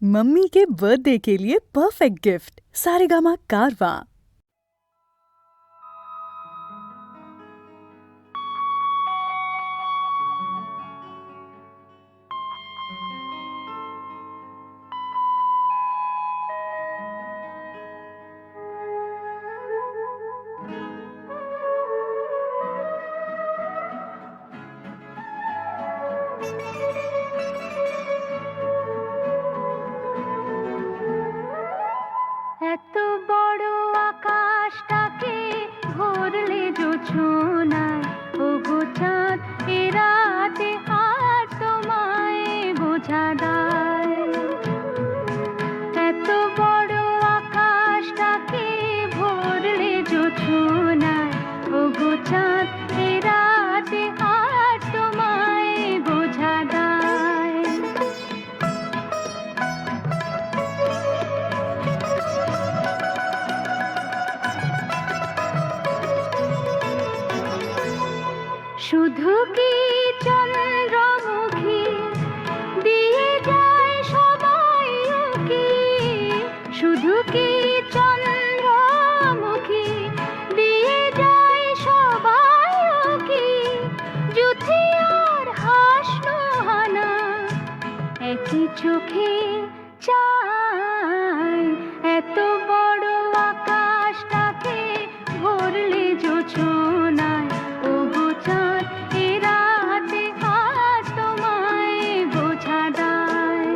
Mummy के birthday के लिए परफेक्ट गिफ्ट सारेगामा कारवां। এত বড় আকাশটাকে ভরলে জোছনায় ওগো চাঁদ এ রাতে আর তোমায় বোঝা দায়। এত বড় আকাশটাকে ভরলে জোছনায় ওগো চাঁদ এ রাতে আর তোমায় বোঝা দায়। শুধু কি চন্দ্রমুখী দিয়ে যায় সবাই কি, শুধু কি চন্দ্রমুখী দিয়ে যায় সবাই কি, যুথি আর হাসলো হানা একই চোখে চায়। এত বড় আকাশটাকে ভরলে জোছনায় ওগো চাঁদ এ রাতে আজ তোমায় বোঝা দায়।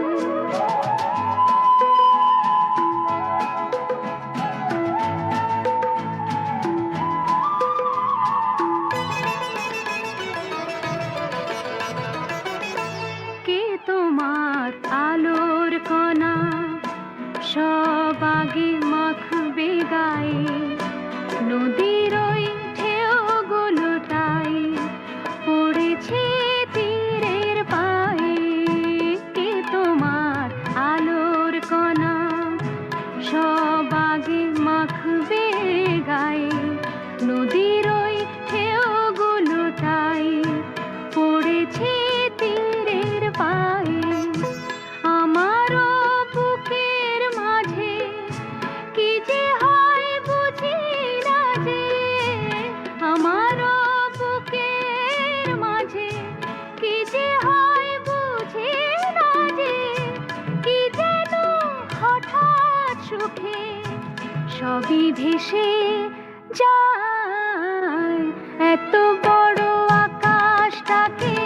কে তোমার আলোর কণা সব আগে মাখবে গায়ে, নদীর ওই ঢেউগুলোটাই পড়েছে তীরের পায়ে। কে তোমার আলোর কণা সব আগে মাখবে গায়ে, নদীর ওই ঢেউগুলোটাই পড়েছে তীরের পায়ে। আমারও বুকের মাঝে কি যে হয় বুঝি না যে, আমারও বুকের মাঝে কি যে হয় বুঝি না যে, কি যেন হঠাৎ সুখে সবই ভেসে যায়। এত বড় আকাশটাকে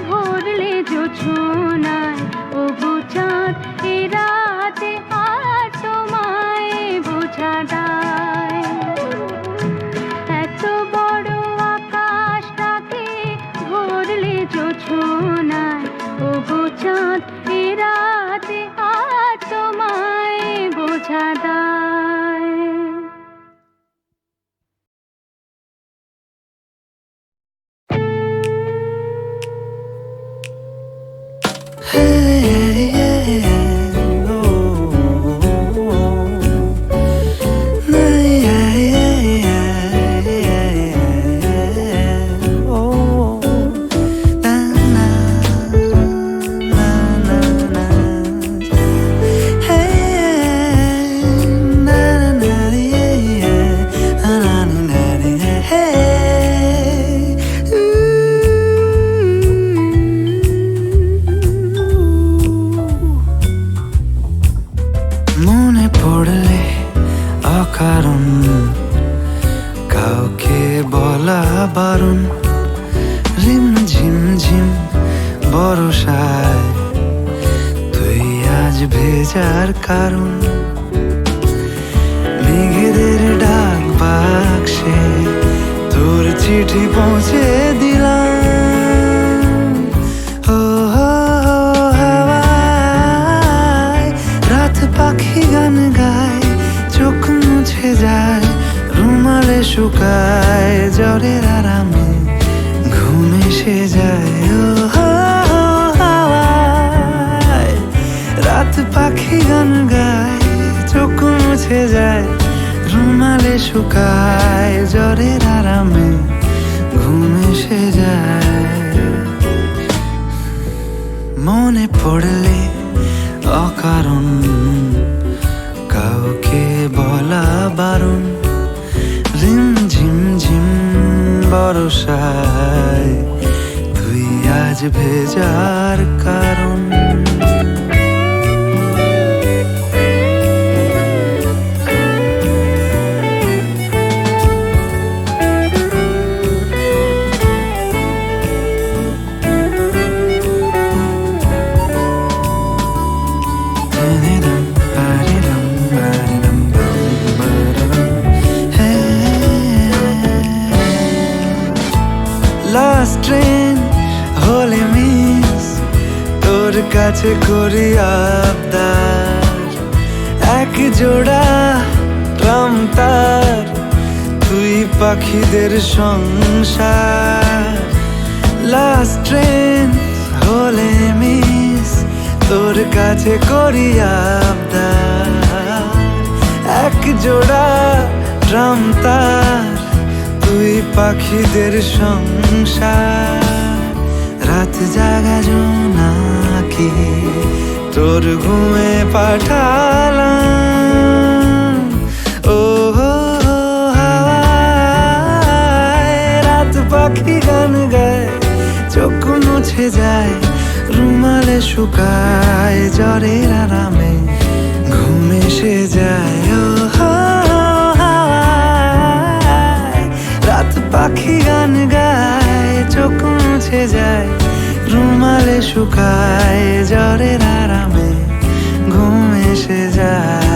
ভরলে জোছনায় ওগো চাঁদ এ রাতে আর তোমায় বোঝা দায়। এত বড় আকাশটাকে ভরলে জোছনায় ওগো চাঁদ এ রাতে আর তোমায় বোঝা দায়। মনে পড়লে অকারণ কাউকে বলা বারণ, রিম ঝিম ঝিম বরষায় তুই আজ ভেজার কারণ। মেঘেদের ডাক বাক্সে তোর চিঠি পৌঁছে দিলাম। ও হাওয়ায় রাত পাখি গান গায়, চোখ মুছে যায় রুমালে শুকায়, জ্বরের আরামে ঘুম এসে যায়। ও হাওয়ায় রাত পাখি গান গায়, চোখ মুছে যায় রুমালে শুকায়, জ্বরের আরামে ঘুম এসে যায়। মনে পড়লে অকারণ কাউকে বলা বারণ রিম ঝিম ঝিম বরসায় তুই আজ ভেজার কারণ লাস্ট ট্রেন হলে মিস তোর কাছে করি আবদার এক জোড়া রমতার তুই পাখিদের সংসার লাস্ট ট্রেন হলে মিস তোর কাছে করি আবদার এক জোড়া রমতার তুই পাখিদের সংসার রাত জাগা জোনাকি তোর ঘুমে পাঠালাম ও হাওয়ায় রাত পাখি গান গায় চোখ মুছে যায় রুমালে শুকায় জ্বরের আরামে ঘুম এসে যায় ও রাত পাখি গান গায় চোখ মুছে যায় রুমালে শুকায় জ্বরের আরামে ঘুম এসে যায়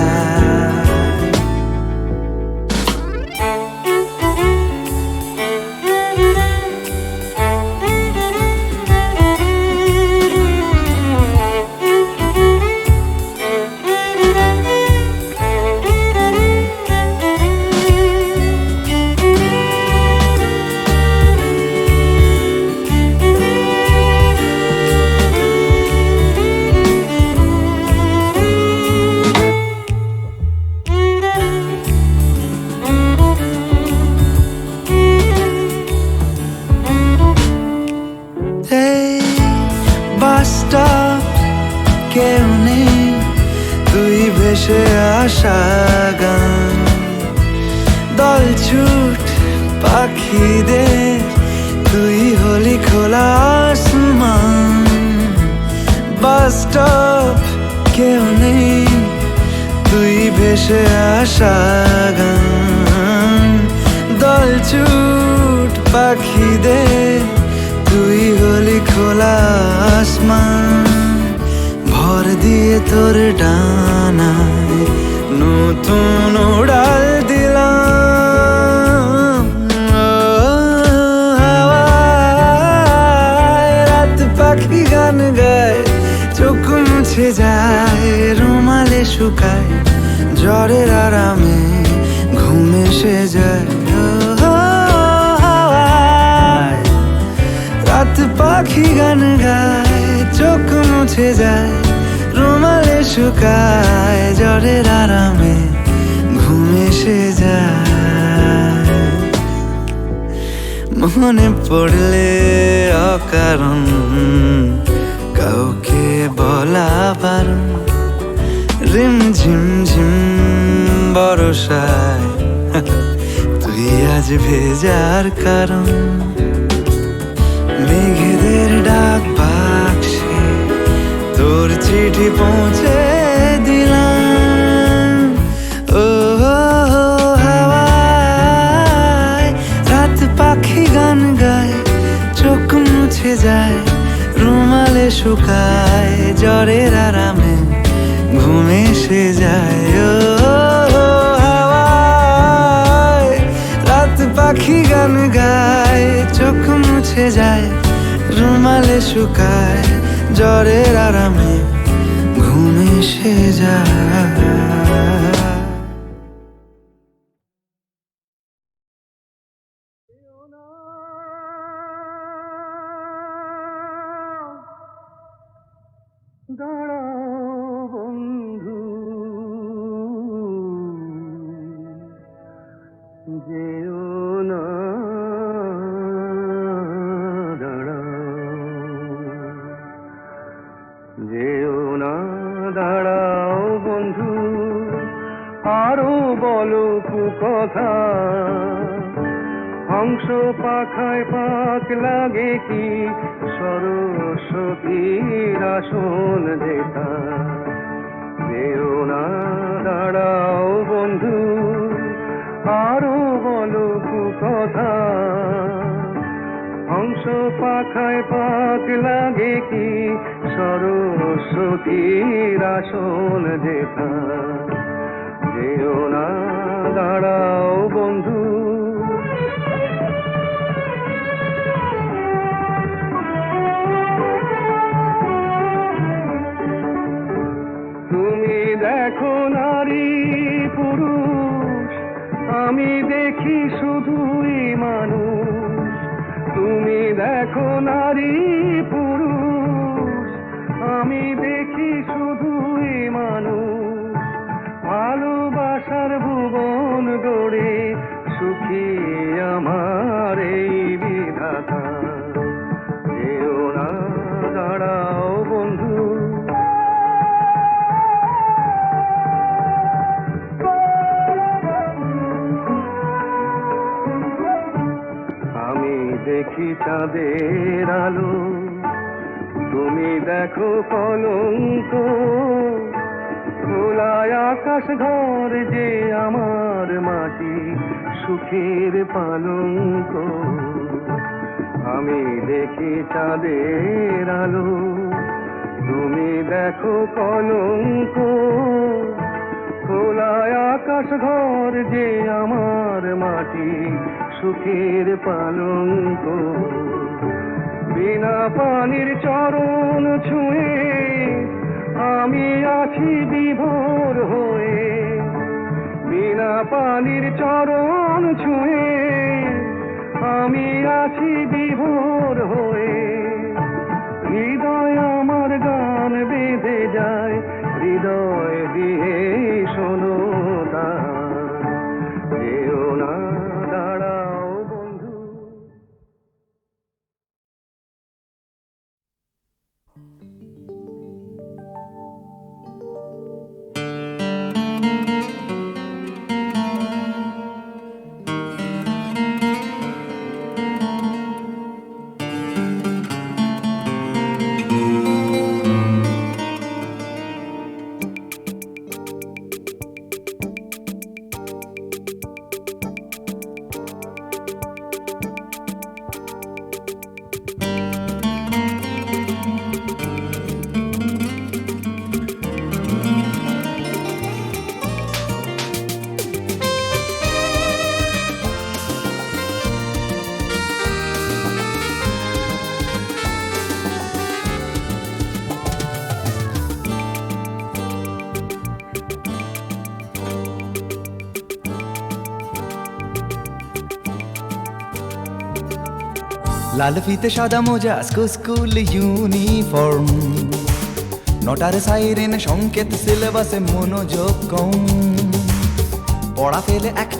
কেউ নেই তুই ভেসে আসা গান দল ছুট পাখিদের তুই হলি খোলা আসমান বাস স্টপ কেউ নেই তুই ভেসে আসা গান দল ছুট পাখিদের তুই হলি খোলা আসমান ভর দিয়ে তোর ডানায় নতুন উড়াল দিলাম হাওয়ায় রাত পাখি গান গায় চোখ মুছে যায় রুমালে শুকায় জ্বরের আরামে ঘুম এসে যায় রাত পাখি গান গায় চোখ মুছে যায় রুমালে শুকায় জ্বরের আরামে ঘুম এসে যায় মনে পড়লে অকারণ কাউকে বলা বারণ রিম ঝিম ঝিম বরসায় তুই আজ ভেজার কারণ মেঘেদের ডাক বাক্সে তোর চিঠি পৌঁছে দিলাম ও হাওয়ায় রাত পাখি গান গায় চোখ মুছে যায় রুমালে শুকায় জ্বরের আরামে ঘুম এসে যায় ও হাওয়ায় রাত পাখি গান গায় চোখ মুছে যায় রুমালে শুকায় জ্বরের আরামে ঘুম এসে যায় দাঁড়াও বন্ধু যেও না দাঁড়াও যেও না বন্ধু আরো বলো কথা, হংস পাখায় পাক লাগে কি সরস্বতীর আসন যেথা। যেও না দাঁড়াও বন্ধু আরো বলো কথা, হংস পাখায় পাক লাগে কি সরস্বতীর আসন যেথা। যেও না দাঁড়াও বন্ধু। তুমি দেখো নারী পুরুষ, আমি দেখি শুধুই মানুষ। তুমি দেখো নারী পুরুষ, আমি দেখি শুধুই মানুষ। ভালোবাসার ভুবন গড়ে সুখী আমার এই বিধাতা। যেও না দাঁড়াও বন্ধু। আমি দেখি চাঁদের আলো, তুমি দেখো কলঙ্ক। খোলায় আকাশ ঘর যে আমার মাটি সুখের পালঙ্ক। আমি দেখি চাঁদের আলো, তুমি দেখো কলঙ্ক। খোলায় আকাশ ঘর যে আমার মাটি সুখের পালঙ্ক। বিনা পানির চরণ ছুঁয়ে আমি আছি বিভোর হয়ে। বিনা পানির চরণ ছুঁয়ে আমি আছি বিভোর হয়ে। হৃদয় আমার গান বেঁধে যায়, হৃদয় দিয়ে শোনো তা। যেও না দাঁড়াও বন্ধু। লাল ফিতে সাদা মোজা স্কুল ইউনিফর্ম, নটার সাইরেন সংকেত সিলেবাসে মনোযোগ কম। পড়া ফেলে এক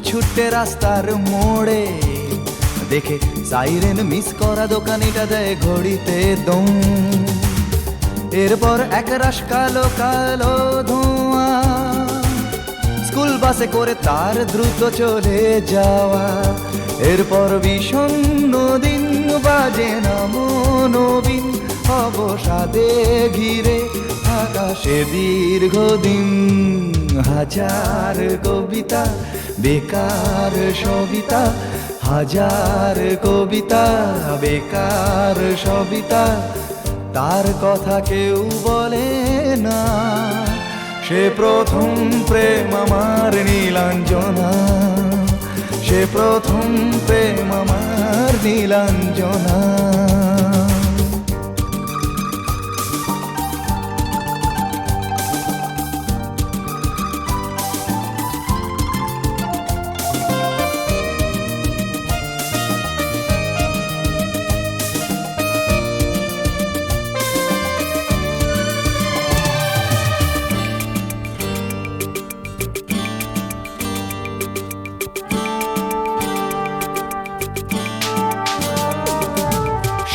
ছুটে রাস্তার মোড়ে, দেখে সাইরেন মিস করা দোকানিটা দেয় ঘড়িতে দম। এরপর এক রাশ কালো কালো ধোঁয়া, স্কুল বাসে করে তার দ্রুত চলে যাওয়া। এরপর বিষণ্ণ দিন বাজে না মনোবিন, অবসাদে ঘিরে আকাশে দীর্ঘদিন। হাজার কবিতা বেকার সবিতা, হাজার কবিতা বেকার সবিতা। তার কথা কেউ বলে না, সে প্রথম প্রেম আমার নীলাঞ্জনা। সে প্রথম প্রেম আমার নীলাঞ্জনা।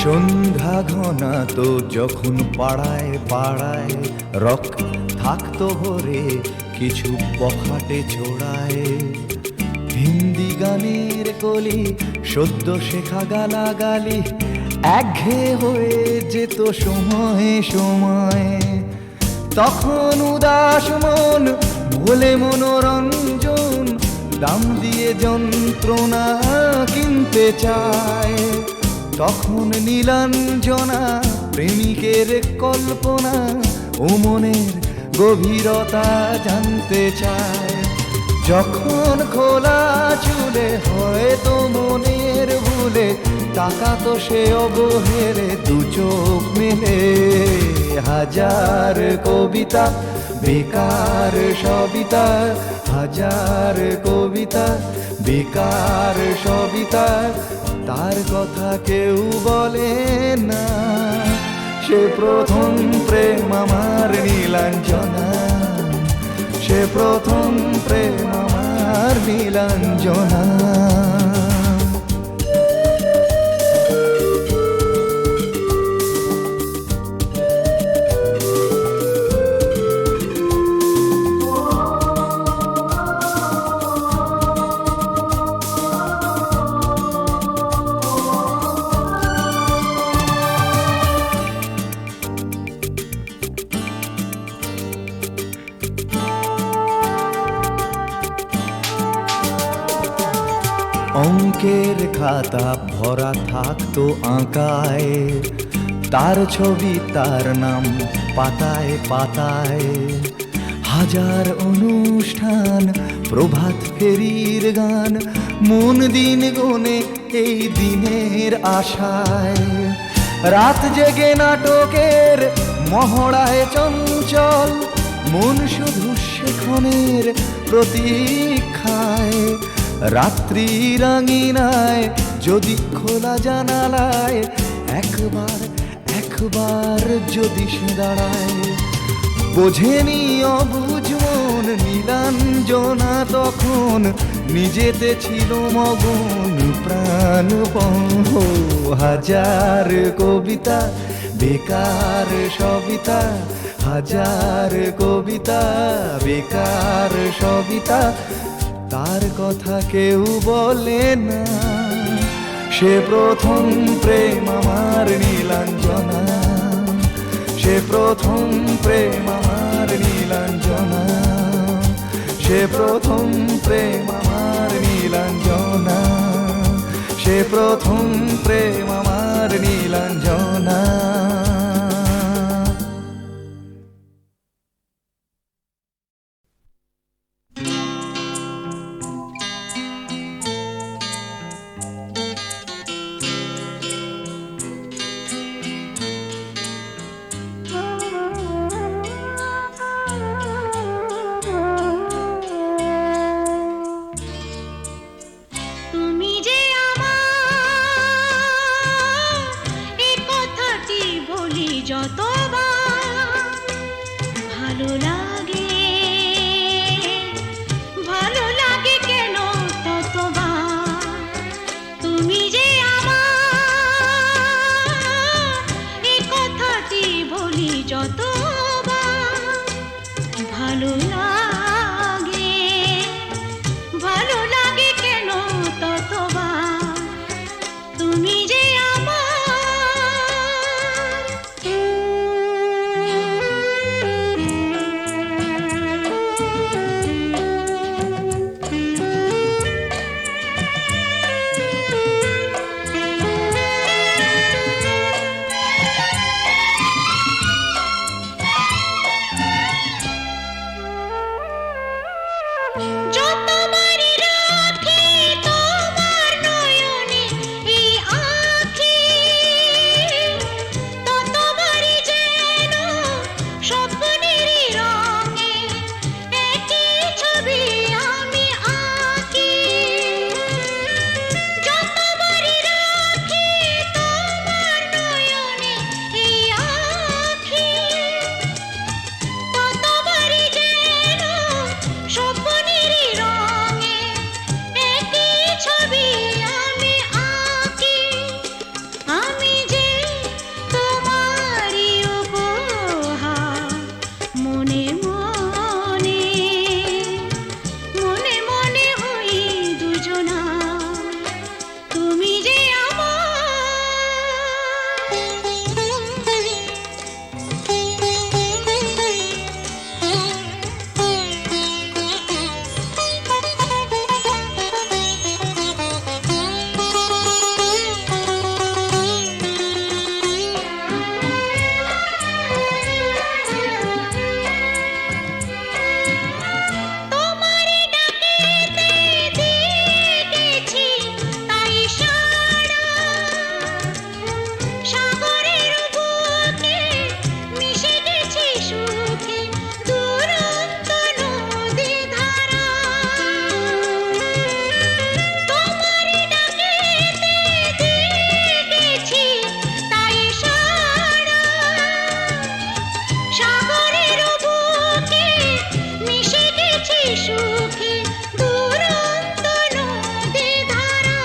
সন্ধ্যা ঘনা তো যখন পাড়ায় পাড়ায় রক থাকতো ভরে কিছু বখাটে ছোড়ায়। হিন্দি গানের কলি সদ্য শেখা গালাগালি একঘেয়ে হয়ে যেত সময়ে সময়ে। তখন উদাস মন ভোলে মনোরঞ্জন দাম দিয়ে যন্ত্রণা কিনতে চায়। তখন নীলাঞ্জনা প্রেমিকের কল্পনা ও মনের গভীরতা জানতে চায়। যখন খোলা চুলে হয়তো মনের ভুলে তাকাতো সে অবহেলে দু চোখ মেলে। হাজার কবিতা বেকার সবিতা, হাজার কবিতা বেকার সবিতা, তার কথা কেউ বলে না। সে প্রথম প্রেম আমার নীলাঞ্জনা, সে প্রথম প্রেম আমার নীলাঞ্জনা। অঙ্কের খাতা ভরা থাকতো আঁকায়, তার ছবি তার নাম পাতায় পাতায়। হাজার অনুষ্ঠান প্রভাত ফেরির গান, মন দিন গুনে এই দিনের আশায়। রাত জেগে নাটকের মহড়ায় চঞ্চল মন শুধু সেক্ষণের প্রতীক্ষায়। রাত্রি রাঙিনায় যদি খোলা জানালায় একবার একবার যদি সে দাঁড়ায়। বোঝেনি অবুঝ মন নীলাঞ্জনা তখন নিজেতে ছিল মগন প্রাণপণ। হাজার কবিতা বেকার সবিতা, হাজার কবিতা বেকার সবিতা, তার কথা কেউ বলে না। সে প্রথম প্রেম আমার নীলাঞ্জনা, সে প্রথম প্রেম আমার নীলাঞ্জনা, সে প্রথম প্রেম আমার নীলাঞ্জনা, সে প্রথম প্রেম আমার নীলাঞ্জনা। সুখে দুরন্ত নদী ধারা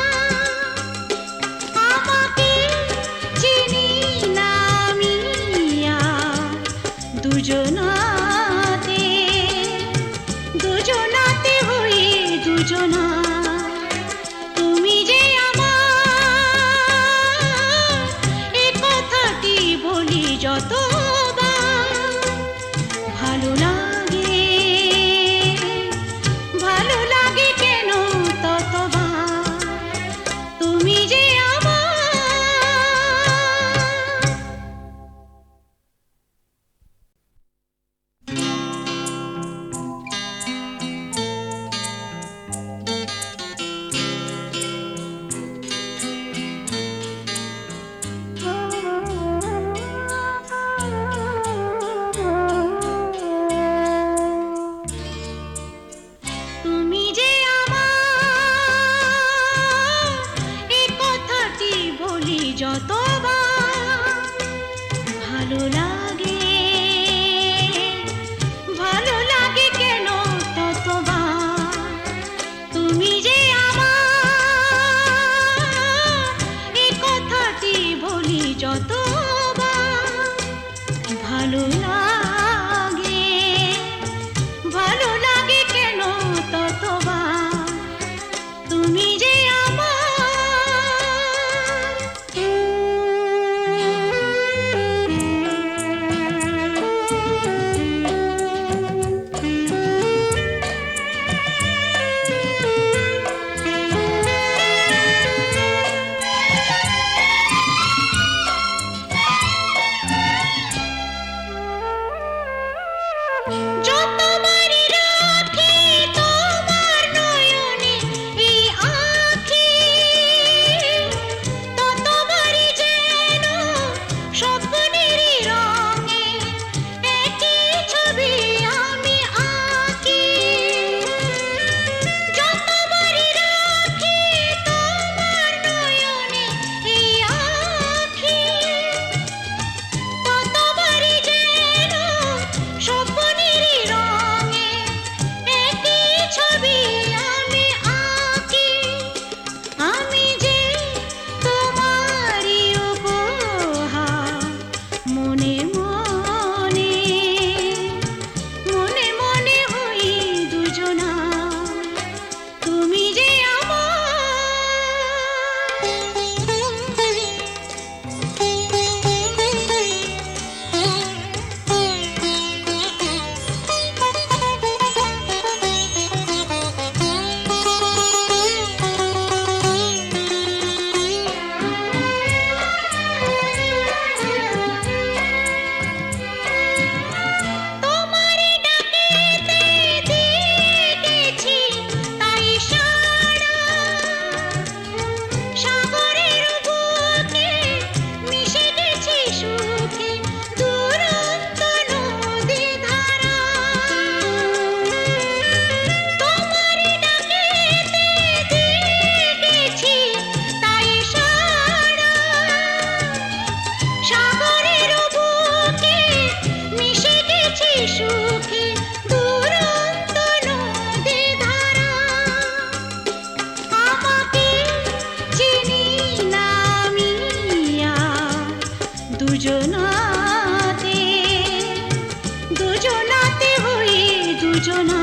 আমাকে চিনি না আমি আর দুজনাতে দুজনাতে হয়ে দুজনা তুমি যে আমার এ কথাটি বলি যতবার ভালো লাগে ভালো লাগে কেন ততবার তুমি যে আমার তুমি যে আমার এ কথাটি বলি যতবার ভালো লাগে কেন ততবার তুমি যে আমার এ কথাটি বলি যতবার ভালো লাগে কেন ততবার তুমি যে যতবারই রাখি তোমার নয়নে এই আঁখি ততবারই যেন স্বপ্নেরই রঙে একই ছবি আমি আঁকি যতবারই রাখি তোমার নয়নে এই আঁখি ততবারই যেন স্বপ্নেরই রঙে একই ছবি আমি আঁকি আমি যে তোমারই উপহার মনে মনে হই দুজনা তুমি যে তোমারই ডাকেতে দিয়েছি তাই সাড়া সাগরের বুকে মিশে গেছি সুখে দুরন্ত নদী ধারা তোমারই ডাকেতে দিয়েছি তাই সাড়া সাগরের বুকে মিশে গেছি সুখে দুরন্ত নদী ধারা আমাকে চিনি না আমি আর দুজনাতে হয়ে দুজনা